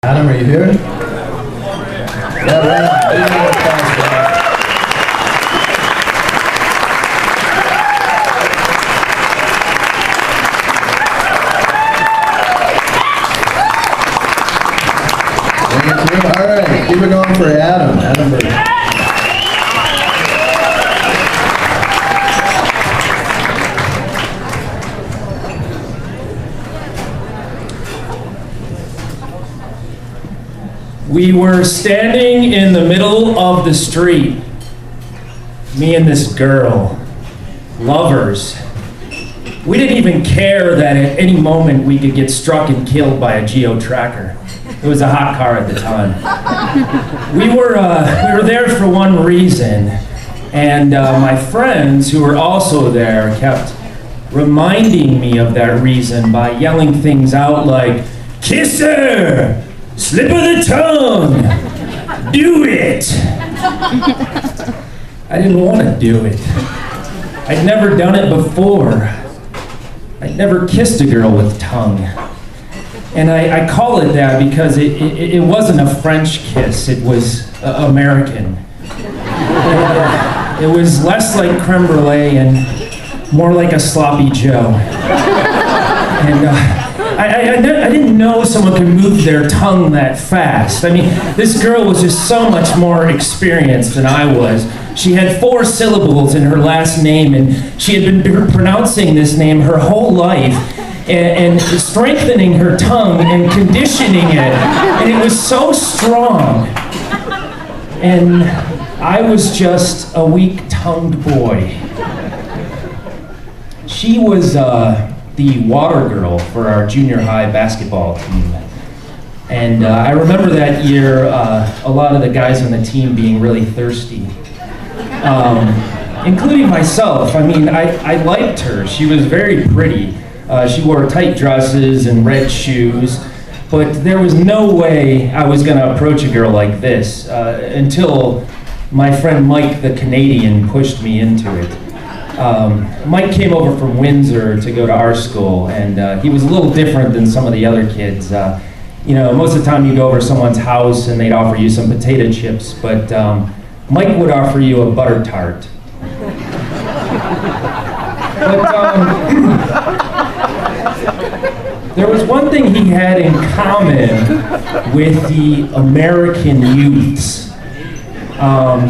Adam, are you here? Yeah, all right, keep it going for Adam. Adam Bird. We were standing in the middle of the street, me and this girl, lovers. We didn't even care that at any moment we could get struck and killed by a geo-tracker. It was a hot car at the time. We were there for one reason, and my friends who were also there kept reminding me of that reason by yelling things out like, "Kiss her! Slip of the tongue! Do it!" I didn't want to do it. I'd never done it before. I'd never kissed a girl with tongue. And I call it that because it wasn't a French kiss, it was American. It was less like creme brulee and more like a sloppy Joe. And I didn't know someone could move their tongue that fast. I mean, this girl was just so much more experienced than I was. She had 4 syllables in her last name, and she had been pronouncing this name her whole life, and strengthening her tongue and conditioning it, and it was so strong. And I was just a weak-tongued boy. She was the water girl for our junior high basketball team. And I remember that year, a lot of the guys on the team being really thirsty, including myself. I mean, I liked her. She was very pretty. She wore tight dresses and red shoes, but there was no way I was gonna approach a girl like this until my friend Mike, the Canadian, pushed me into it. Mike came over from Windsor to go to our school, and he was a little different than some of the other kids. You know, most of the time you go over to someone's house and they'd offer you some potato chips, but Mike would offer you a butter tart. But there was one thing he had in common with the American youths.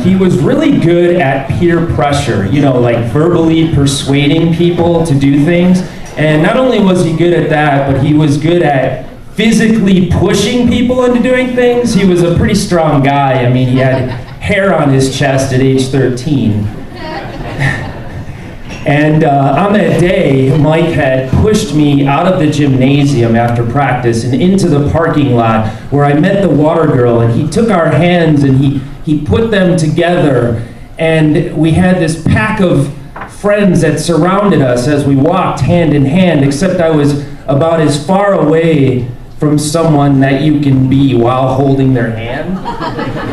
He was really good at peer pressure, you know, like verbally persuading people to do things. And not only was he good at that, but he was good at physically pushing people into doing things. He was a pretty strong guy. I mean, he had hair on his chest at age 13. And on that day, Mike had pushed me out of the gymnasium after practice and into the parking lot where I met the water girl, and he took our hands and he put them together, and we had this pack of friends that surrounded us as we walked hand in hand, except I was about as far away from someone that you can be while holding their hand.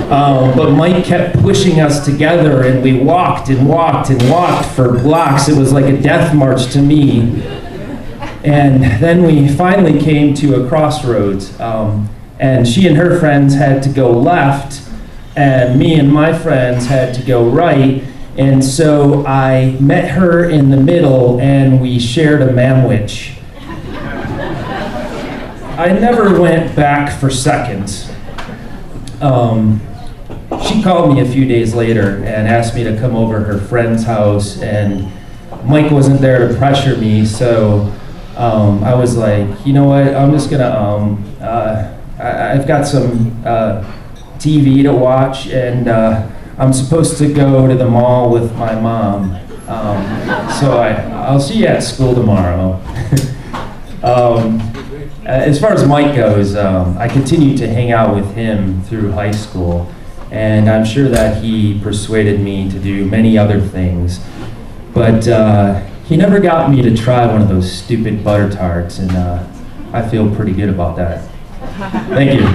But Mike kept pushing us together, and we walked and walked and walked for blocks. It was like a death march to me. And then we finally came to a crossroads, and she and her friends had to go left, and me and my friends had to go right. And so I met her in the middle, and we shared a manwich. I never went back for seconds. She called me a few days later and asked me to come over to her friend's house, and Mike wasn't there to pressure me, so I was like, you know what, I'm just gonna, I've got some TV to watch, and I'm supposed to go to the mall with my mom, so I'll see you at school tomorrow. As far as Mike goes, I continued to hang out with him through high school, and I'm sure that he persuaded me to do many other things, but he never got me to try one of those stupid butter tarts, and I feel pretty good about that. Thank you.